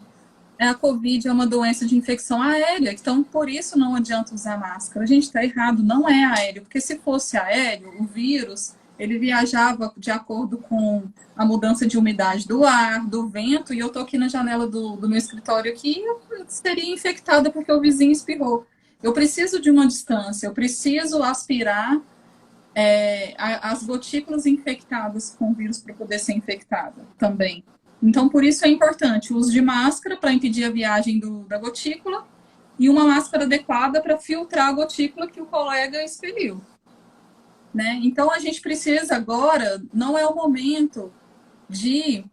a Covid é uma doença de infecção aérea, então por isso não adianta usar máscara. A gente está errado, não é aéreo, porque se fosse aéreo, o vírus, ele viajava de acordo com a mudança de umidade do ar, do vento, e eu estou aqui na janela do meu escritório aqui, eu seria infectada porque o vizinho espirrou. Eu preciso de uma distância, eu preciso aspirar as gotículas infectadas com vírus para poder ser infectada também. Então, por isso é importante o uso de máscara para impedir a viagem da gotícula e uma máscara adequada para filtrar a gotícula que o colega expeliu. Né? Então, a gente precisa agora, não é o momento de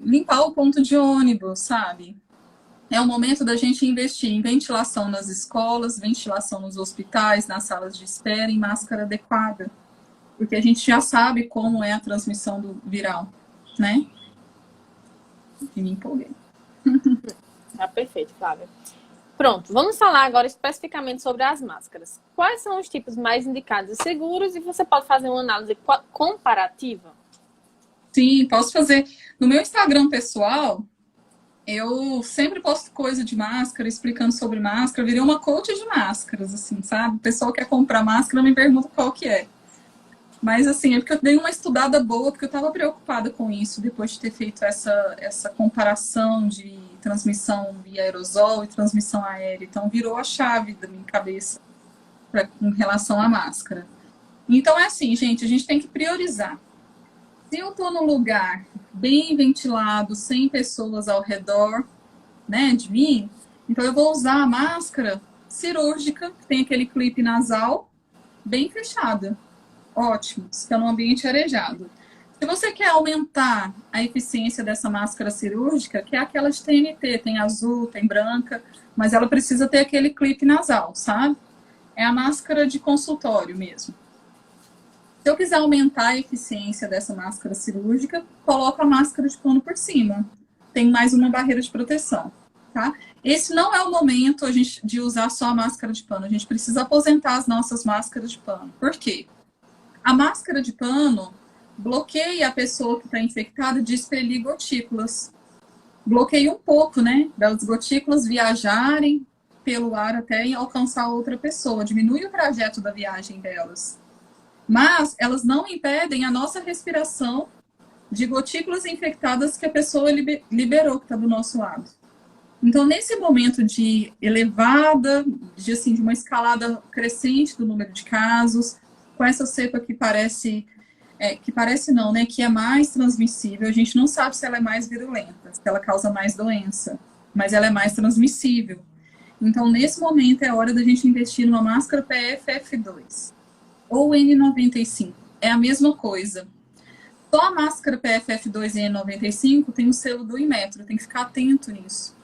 limpar o ponto de ônibus, sabe? É o momento da gente investir em ventilação nas escolas, ventilação nos hospitais, nas salas de espera, em máscara adequada. Porque a gente já sabe como é a transmissão do viral, né? E me empolguei. Tá perfeito, Flávia. Pronto, vamos falar agora especificamente sobre as máscaras. Quais são os tipos mais indicados e seguros? E você pode fazer uma análise comparativa? Sim, posso fazer. No meu Instagram pessoal... Eu sempre posto coisa de máscara, explicando sobre máscara. Eu virei uma coach de máscaras, assim, sabe? O pessoal quer comprar máscara, me pergunta qual que é. Mas, assim, é porque eu dei uma estudada boa, porque eu estava preocupada com isso, depois de ter feito essa comparação de transmissão via aerosol e transmissão aérea. Então, virou a chave da minha cabeça em relação à máscara. Então, é assim, gente, a gente tem que priorizar. Se eu estou num lugar bem ventilado, sem pessoas ao redor, né, de mim, então eu vou usar a máscara cirúrgica, que tem aquele clipe nasal, bem fechada. Ótimo, fica num ambiente arejado. Se você quer aumentar a eficiência dessa máscara cirúrgica, que é aquela de TNT, tem azul, tem branca, mas ela precisa ter aquele clipe nasal, sabe? É a máscara de consultório mesmo. Se eu quiser aumentar a eficiência dessa máscara cirúrgica, coloco a máscara de pano por cima. Tem mais uma barreira de proteção, tá? Esse não é o momento de usar só a máscara de pano. A gente precisa aposentar as nossas máscaras de pano. Por quê? A máscara de pano bloqueia a pessoa que está infectada de expelir gotículas. Bloqueia um pouco, né? Das gotículas viajarem pelo ar até alcançar outra pessoa. Diminui o trajeto da viagem delas. Mas elas não impedem a nossa respiração de gotículas infectadas que a pessoa liberou, que está do nosso lado. Então, nesse momento de elevada, de uma escalada crescente do número de casos, com essa cepa que parece não, né, que é mais transmissível, a gente não sabe se ela é mais virulenta, se ela causa mais doença, mas ela é mais transmissível. Então, nesse momento, é hora da gente investir numa máscara PFF2 ou N95. É a mesma coisa. Só a máscara PFF2 e N95 tem o selo do Inmetro, tem que ficar atento nisso.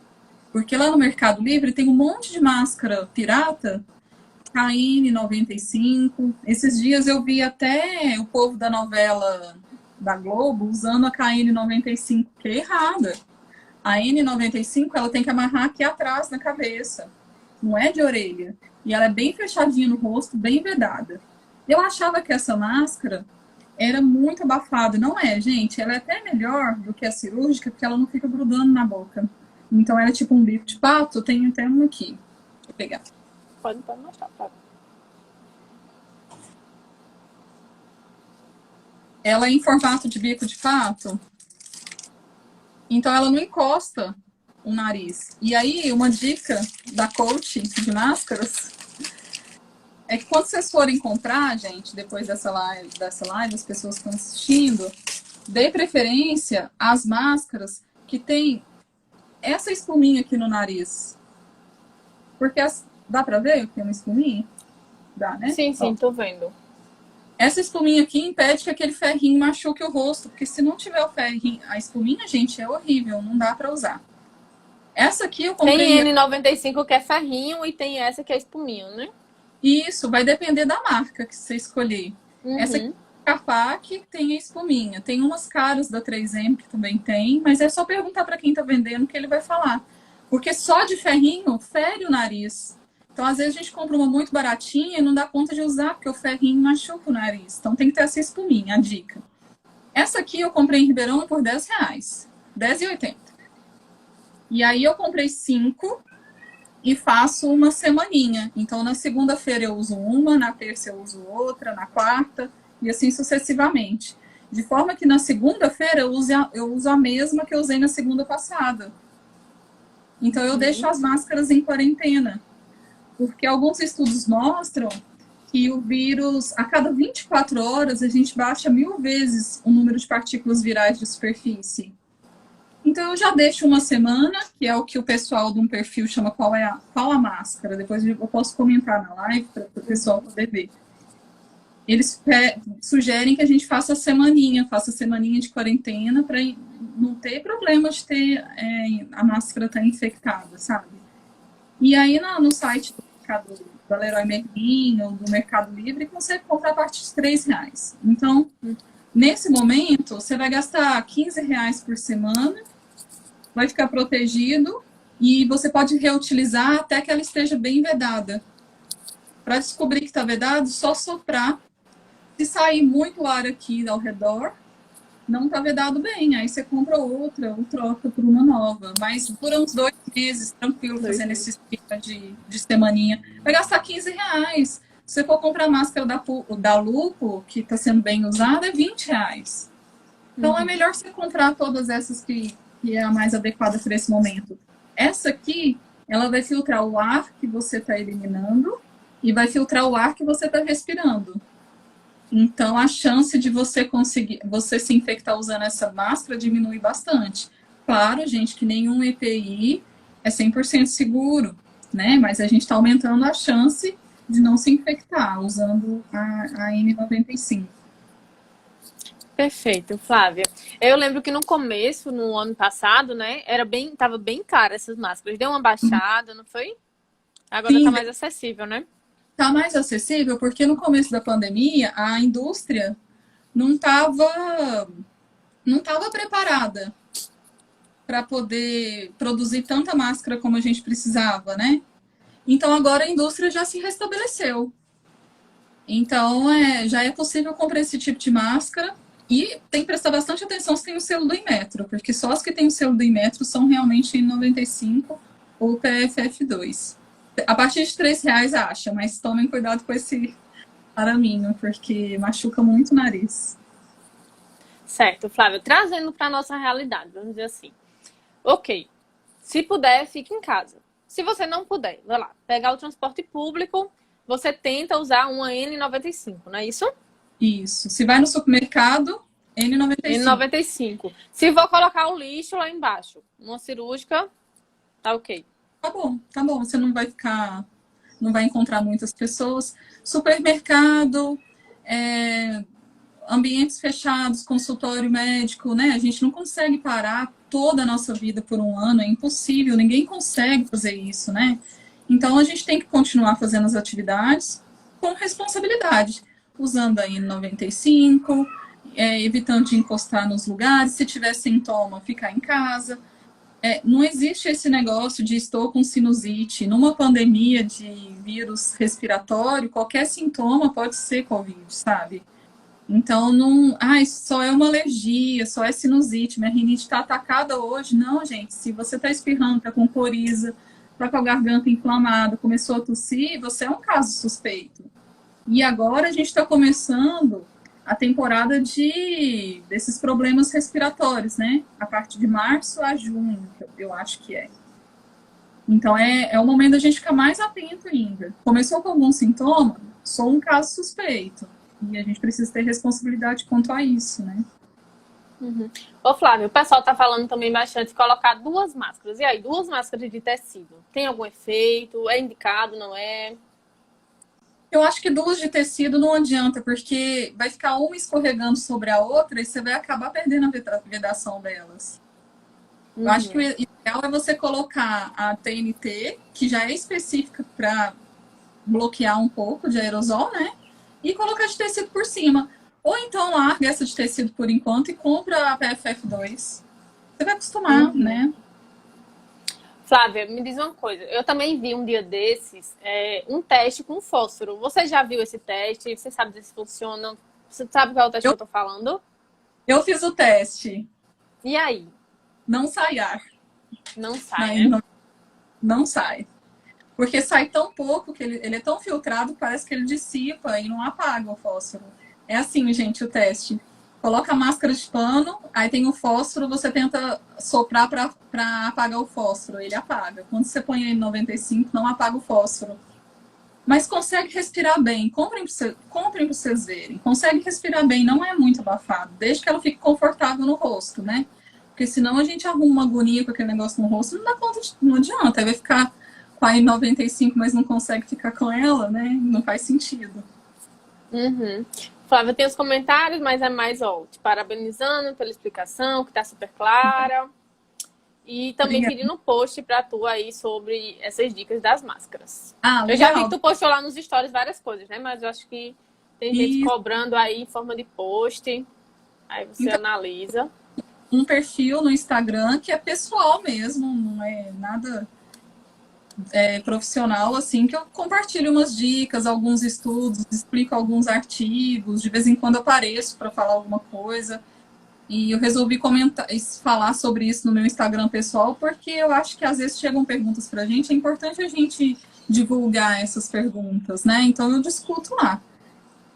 Porque lá no Mercado Livre tem um monte de máscara pirata, KN95. Esses dias eu vi até o povo da novela da Globo usando a KN95, que é errada. A N95 ela tem que amarrar aqui atrás na cabeça, não é de orelha. E ela é bem fechadinha no rosto, bem vedada. Eu achava que essa máscara era muito abafada. Não é, gente. Ela é até melhor do que a cirúrgica, porque ela não fica grudando na boca. Então, ela é tipo um bico de pato. Eu tenho até um aqui. Deixa eu pegar. Pode mostrar, tá? Ela é em formato de bico de pato. Então, ela não encosta o nariz. E aí, uma dica da coach de máscaras é que quando vocês forem comprar, gente, depois dessa live, as pessoas que estão assistindo, dê preferência às máscaras que tem essa espuminha aqui no nariz. Porque dá pra ver que tem uma espuminha? Dá, né? Sim, tô vendo. Essa espuminha aqui impede que aquele ferrinho machuque o rosto, porque se não tiver o ferrinho, a espuminha, gente, é horrível, não dá pra usar. Essa aqui eu comprei... Tem N95 que é ferrinho e tem essa que é espuminho, né? Isso, vai depender da marca que você escolher. Uhum. Essa aqui é a Carpac, tem a espuminha. Tem umas caras da 3M que também tem, mas é só perguntar para quem tá vendendo que ele vai falar. Porque só de ferrinho fere o nariz. Então, às vezes, a gente compra uma muito baratinha e não dá conta de usar, porque o ferrinho machuca o nariz. Então, tem que ter essa espuminha, a dica. Essa aqui eu comprei em Ribeirão por R$10, R$10,80. E aí, eu comprei 5 e faço uma semaninha. Então, na segunda-feira eu uso uma, na terça eu uso outra, na quarta, e assim sucessivamente. De forma que na segunda-feira eu uso a mesma que eu usei na segunda passada. Então, eu deixo as máscaras em quarentena. Porque alguns estudos mostram que o vírus, a cada 24 horas, a gente baixa 1000 vezes o número de partículas virais de superfície. Então, eu já deixo uma semana, que é o que o pessoal de um perfil chama qual a máscara. Depois eu posso comentar na live para o pessoal poder ver. Eles sugerem que a gente faça a semaninha de quarentena para não ter problema de ter a máscara estar infectada, sabe? E aí, no site do Leroy Merlin ou do Mercado Livre, você compra a partir de R$3. Então, nesse momento, você vai gastar R$15 por semana, vai ficar protegido e você pode reutilizar até que ela esteja bem vedada. Para descobrir que está vedado, só soprar. Se sair muito ar aqui ao redor, não está vedado bem. Aí você compra outra ou troca por uma nova. Mas por uns 2 meses, tranquilo, fazendo esse esquema de semaninha. Vai gastar R$15. Se você for comprar a máscara da Lupo, que está sendo bem usada, é R$20. Então é melhor você comprar todas essas que é a mais adequada para esse momento. Essa aqui, ela vai filtrar o ar que você está eliminando e vai filtrar o ar que você está respirando. Então, a chance de você se infectar usando essa máscara diminui bastante. Claro, gente, que nenhum EPI é 100% seguro, né? Mas a gente está aumentando a chance de não se infectar usando a N95. Perfeito, Flávia. Eu lembro que no começo, no ano passado, né, tava bem cara essas máscaras. Deu uma baixada, não foi? Agora Sim, tá mais acessível, né? Tá mais acessível porque no começo da pandemia a indústria não estava preparada para poder produzir tanta máscara como a gente precisava, né? Então agora a indústria já se restabeleceu. Então já é possível comprar esse tipo de máscara E tem que prestar bastante atenção se tem o selo do Inmetro, porque só as que têm o selo do Inmetro são realmente N95 ou PFF2. A partir de R$ 3 acha, mas tomem cuidado com esse araminho, porque machuca muito o nariz. Certo, Flávia, trazendo para nossa realidade, vamos dizer assim. Ok, se puder, fique em casa. Se você não puder, vai lá, pegar o transporte público, você tenta usar uma N95, não é isso? Isso. Se vai no supermercado, N95. N95. Se for colocar o lixo lá embaixo, uma cirúrgica, tá ok. Tá bom. Você não vai encontrar muitas pessoas. Supermercado, ambientes fechados, consultório médico, né? A gente não consegue parar toda a nossa vida por um ano, é impossível, ninguém consegue fazer isso, né? Então a gente tem que continuar fazendo as atividades com responsabilidade, usando a N95, evitando de encostar nos lugares, se tiver sintoma, ficar em casa. Não existe esse negócio de estou com sinusite. Numa pandemia de vírus respiratório, qualquer sintoma pode ser Covid, sabe? Então, não. Ai, só é uma alergia, só é sinusite, minha rinite está atacada hoje. Não, gente, se você está espirrando, está com coriza, está com a garganta inflamada, começou a tossir, você é um caso suspeito. E agora a gente está começando a temporada desses problemas respiratórios, né? A partir de março a junho, eu acho que é. Então, é o momento da gente ficar mais atento ainda. Começou com algum sintoma? Sou um caso suspeito. E a gente precisa ter responsabilidade quanto a isso, né? Uhum. Ô, Flávio, o pessoal tá falando também bastante de colocar 2 máscaras. E aí, 2 máscaras de tecido? Tem algum efeito? É indicado, não é? Eu acho que 2 de tecido não adianta, porque vai ficar uma escorregando sobre a outra e você vai acabar perdendo a vedação delas. Eu acho que o ideal é você colocar a TNT, que já é específica para bloquear um pouco de aerosol, né? E colocar de tecido por cima. Ou então larga essa de tecido por enquanto e compra a PFF2. Você vai acostumar, né? Flávia, me diz uma coisa. Eu também vi um dia desses um teste com fósforo. Você já viu esse teste? Você sabe se funciona? Você sabe qual é o teste que eu tô falando? Eu fiz o teste. E aí? Não sai ar. Não sai, né? Não sai. Porque sai tão pouco que ele é tão filtrado que parece que ele dissipa e não apaga o fósforo. É assim, gente, o teste. Coloca a máscara de pano, aí tem o fósforo, você tenta soprar para apagar o fósforo, ele apaga. Quando você põe ele em 95, não apaga o fósforo. Mas consegue respirar bem. Comprem para vocês verem. Consegue respirar bem, não é muito abafado. Desde que ela fique confortável no rosto, né? Porque senão a gente arruma uma agonia com aquele negócio no rosto, não dá conta, não adianta. Aí vai ficar com a N95, mas não consegue ficar com ela, né? Não faz sentido. Flávia, tem os comentários, mas é mais, te parabenizando pela explicação, que tá super clara. E também pedindo um post pra tu aí sobre essas dicas das máscaras. Eu já vi que tu postou lá nos stories várias coisas, né? Mas eu acho que tem gente cobrando aí em forma de post. Aí você analisa. Um perfil no Instagram que é pessoal mesmo, não é nada profissional, assim, que eu compartilho umas dicas, alguns estudos, explico alguns artigos, de vez em quando eu apareço para falar alguma coisa. E eu resolvi falar sobre isso no meu Instagram pessoal, porque eu acho que às vezes chegam perguntas pra gente, é importante a gente divulgar essas perguntas, né? Então eu discuto lá.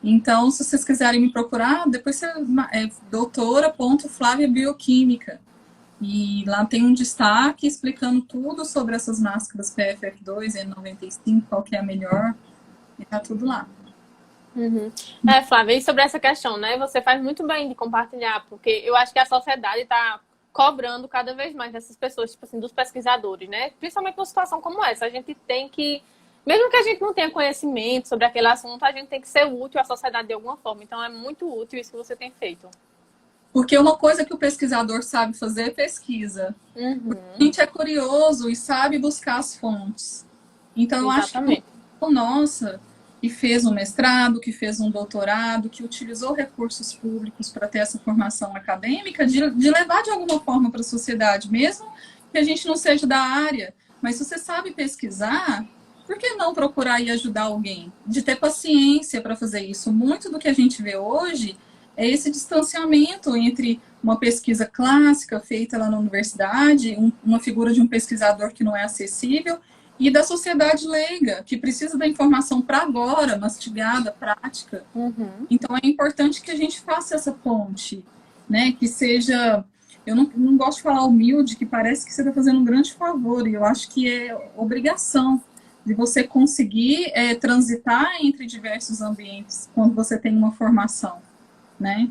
Então, se vocês quiserem me procurar, depois você doutora.flavia Bioquímica. E lá tem um destaque explicando tudo sobre essas máscaras PFF2, N95, qual que é a melhor. E tá tudo lá. Flávia, e sobre essa questão, né? Você faz muito bem de compartilhar, porque eu acho que a sociedade está cobrando cada vez mais dessas pessoas, tipo assim, dos pesquisadores, né? Principalmente numa situação como essa. A gente tem que, mesmo que a gente não tenha conhecimento sobre aquele assunto, a gente tem que ser útil à sociedade de alguma forma. Então é muito útil isso que você tem feito. Porque uma coisa que o pesquisador sabe fazer é pesquisa. A gente é curioso e sabe buscar as fontes. Então, eu acho que nossa, que fez um mestrado, que fez um doutorado, que utilizou recursos públicos para ter essa formação acadêmica, de levar de alguma forma para a sociedade, mesmo que a gente não seja da área. Mas se você sabe pesquisar, por que não procurar e ajudar alguém? De ter paciência para fazer isso. Muito do que a gente vê hoje é esse distanciamento entre uma pesquisa clássica feita lá na universidade, uma figura de um pesquisador que não é acessível, e da sociedade leiga, que precisa da informação para agora, mastigada, prática. Uhum. Então, é importante que a gente faça essa ponte, né? Que seja... Eu não gosto de falar humilde, que parece que você está fazendo um grande favor, e eu acho que é obrigação de você conseguir transitar entre diversos ambientes quando você tem uma formação, né?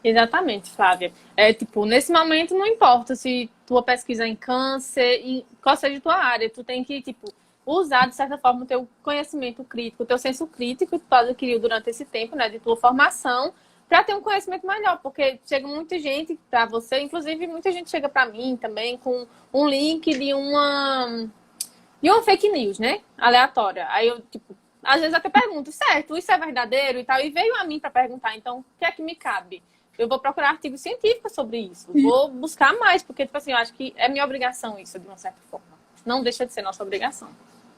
Exatamente, Flávia. Tipo, nesse momento não importa se tua pesquisa é em câncer, em qual seja a tua área, tu tem que, tipo, usar, de certa forma, o teu conhecimento crítico, o teu senso crítico que tu adquiriu durante esse tempo, né, de tua formação, para ter um conhecimento melhor, porque chega muita gente para você, inclusive muita gente chega para mim também com um link de uma fake news, né, aleatória. Aí eu, tipo, às vezes até pergunto, certo, isso é verdadeiro e tal, e veio a mim para perguntar, então, o que é que me cabe? Eu vou procurar artigos científicos sobre isso. Vou buscar mais, porque, tipo assim, eu acho que é minha obrigação isso, de uma certa forma. Não deixa de ser nossa obrigação.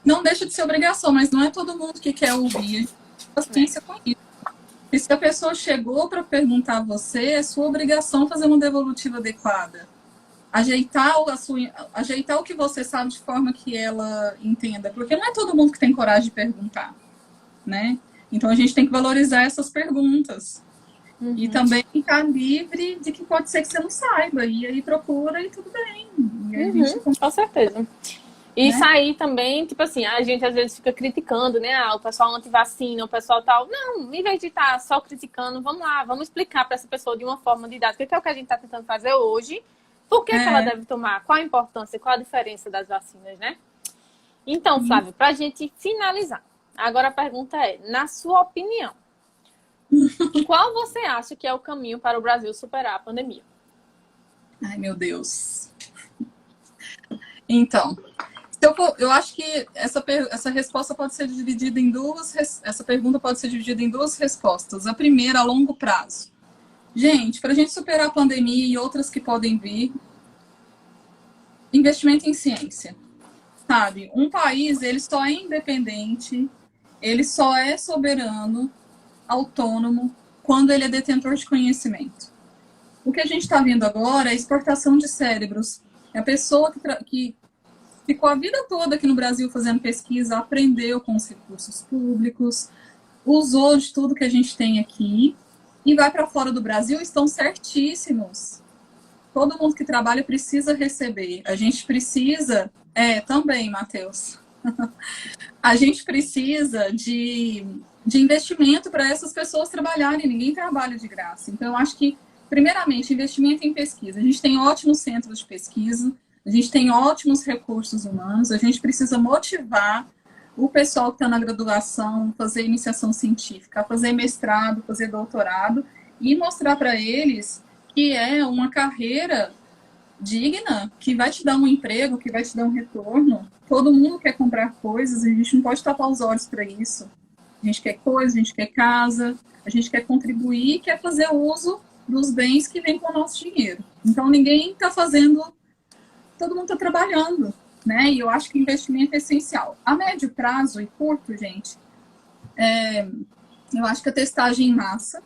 Não deixa de ser obrigação, mas não é todo mundo que quer ouvir. Paciência com isso. E se a pessoa chegou para perguntar a você, é sua obrigação fazer uma devolutiva adequada. Ajeitar o que você sabe de forma que ela entenda. Porque não é todo mundo que tem coragem de perguntar, né? Então, a gente tem que valorizar essas perguntas. Uhum. E também ficar livre de que pode ser que você não saiba. E aí procura e tudo bem. E aí a gente... Com certeza. E sair também, tipo assim, a gente às vezes fica criticando, né? O pessoal anti-vacina, o pessoal tal. Não, em vez de estar só criticando, vamos lá, vamos explicar para essa pessoa de uma forma didática, que é o que a gente está tentando fazer hoje. Por que ela deve tomar? Qual a importância, qual a diferença das vacinas, né? Então, Flávio, para a gente finalizar, agora a pergunta é, na sua opinião, qual você acha que é o caminho para o Brasil superar a pandemia? Ai, meu Deus. Então, eu acho que essa resposta pode ser dividida em essa pergunta pode ser dividida em duas respostas. A primeira, a longo prazo. Gente, para a gente superar a pandemia e outras que podem vir, investimento em ciência. Sabe? Um país, ele só é independente, ele só é soberano, autônomo, quando ele é detentor de conhecimento. O que a gente está vendo agora é a exportação de cérebros. É a pessoa que ficou a vida toda aqui no Brasil fazendo pesquisa, aprendeu com os recursos públicos, usou de tudo que a gente tem aqui e vai para fora do Brasil, estão certíssimos. Todo mundo que trabalha precisa receber. A gente precisa... também, Matheus. A gente precisa de investimento para essas pessoas trabalharem. Ninguém trabalha de graça. Então, eu acho que, primeiramente, investimento em pesquisa. A gente tem ótimos centros de pesquisa, a gente tem ótimos recursos humanos, a gente precisa motivar o pessoal que está na graduação, fazer iniciação científica, fazer mestrado, fazer doutorado, e mostrar para eles que é uma carreira digna, que vai te dar um emprego, que vai te dar um retorno. Todo mundo quer comprar coisas, e a gente não pode tapar os olhos para isso. A gente quer coisa, a gente quer casa, a gente quer contribuir, quer fazer uso dos bens que vêm com o nosso dinheiro. Então, ninguém está fazendo... Todo mundo está trabalhando, né? E eu acho que investimento é essencial. A médio prazo e curto, gente, eu acho que a testagem em massa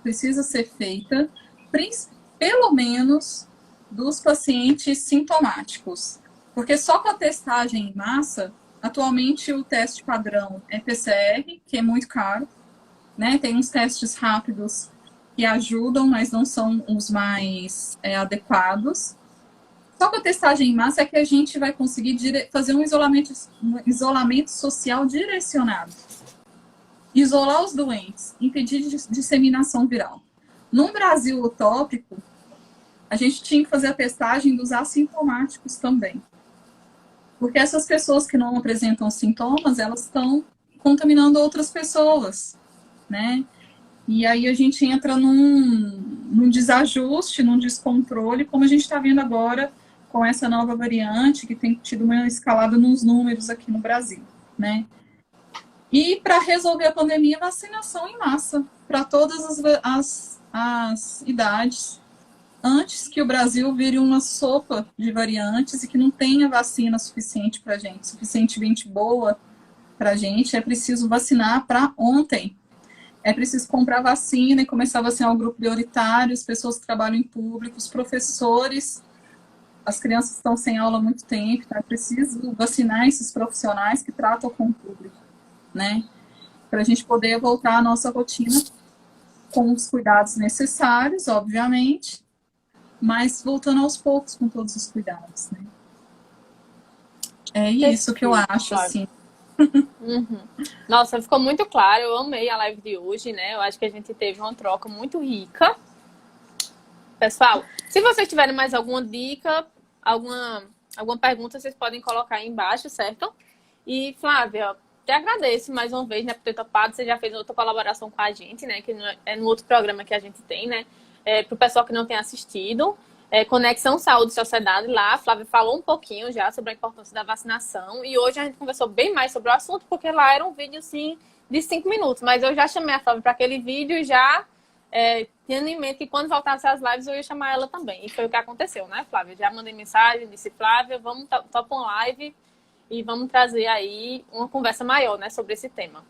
precisa ser feita, pelo menos dos pacientes sintomáticos. Porque só com a testagem em massa, atualmente o teste padrão é PCR, que é muito caro, né? Tem uns testes rápidos que ajudam, mas não são os mais adequados. Só com a testagem em massa é que a gente vai conseguir fazer um isolamento social direcionado. Isolar os doentes, impedir disseminação viral. No Brasil utópico, a gente tinha que fazer a testagem dos assintomáticos também. Porque essas pessoas que não apresentam sintomas, elas estão contaminando outras pessoas, né? E aí a gente entra num desajuste, num descontrole, como a gente está vendo agora com essa nova variante, que tem tido uma escalada nos números aqui no Brasil, né? E para resolver a pandemia, vacinação em massa, para todas as idades, antes que o Brasil vire uma sopa de variantes e que não tenha vacina suficiente para a gente, suficientemente boa para a gente, é preciso vacinar para ontem. É preciso comprar vacina e começar a vacinar o grupo prioritário, as pessoas que trabalham em público, os professores. As crianças estão sem aula há muito tempo, então é preciso vacinar esses profissionais que tratam com o público, né? Para a gente poder voltar à nossa rotina com os cuidados necessários, obviamente, mas voltando aos poucos com todos os cuidados, né? É isso que eu acho, assim. Uhum. Nossa, ficou muito claro. Eu amei a live de hoje, né? Eu acho que a gente teve uma troca muito rica. Pessoal, se vocês tiverem mais alguma dica, alguma pergunta, vocês podem colocar aí embaixo, certo? E, Flávia, te agradeço mais uma vez, né, por ter topado. Você já fez outra colaboração com a gente, né? Que é no outro programa que a gente tem, né? Para o pessoal que não tem assistido. Conexão Saúde e Sociedade lá. A Flávia falou um pouquinho já sobre a importância da vacinação. E hoje a gente conversou bem mais sobre o assunto, porque lá era um vídeo, assim, de 5 minutos. Mas eu já chamei a Flávia para aquele vídeo e já tendo em mente que quando voltasse as lives eu ia chamar ela também. E foi o que aconteceu, né, Flávia? Já mandei mensagem, disse, Flávia, vamos topar uma live e vamos trazer aí uma conversa maior, né, sobre esse tema.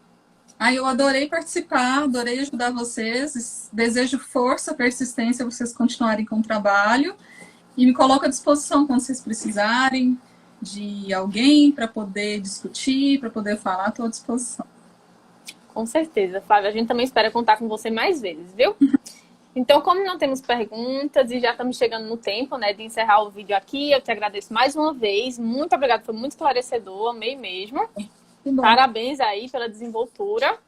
Eu adorei participar, adorei ajudar vocês. Desejo força, persistência, vocês continuarem com o trabalho. E me coloco à disposição quando vocês precisarem de alguém para poder discutir, para poder falar, estou à disposição. Com certeza, Flávia. A gente também espera contar com você mais vezes, viu? Então, como não temos perguntas e já estamos chegando no tempo, né, de encerrar o vídeo aqui, eu te agradeço mais uma vez. Muito obrigada, foi muito esclarecedor, amei mesmo. Parabéns aí pela desenvoltura.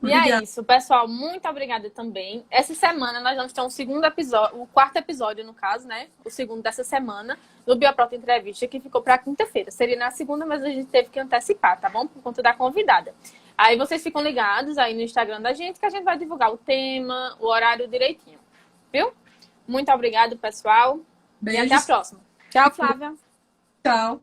E é isso, pessoal. Muito obrigada também. Essa semana nós vamos ter um segundo episódio, o quarto episódio, no caso, né? O segundo dessa semana, do Bioprota Entrevista, que ficou para quinta-feira. Seria na segunda, mas a gente teve que antecipar, tá bom? Por conta da convidada. Aí vocês ficam ligados aí no Instagram da gente, que a gente vai divulgar o tema, o horário direitinho. Viu? Muito obrigada, pessoal. Beijos. E até a próxima. Tchau, Flávia. Tchau.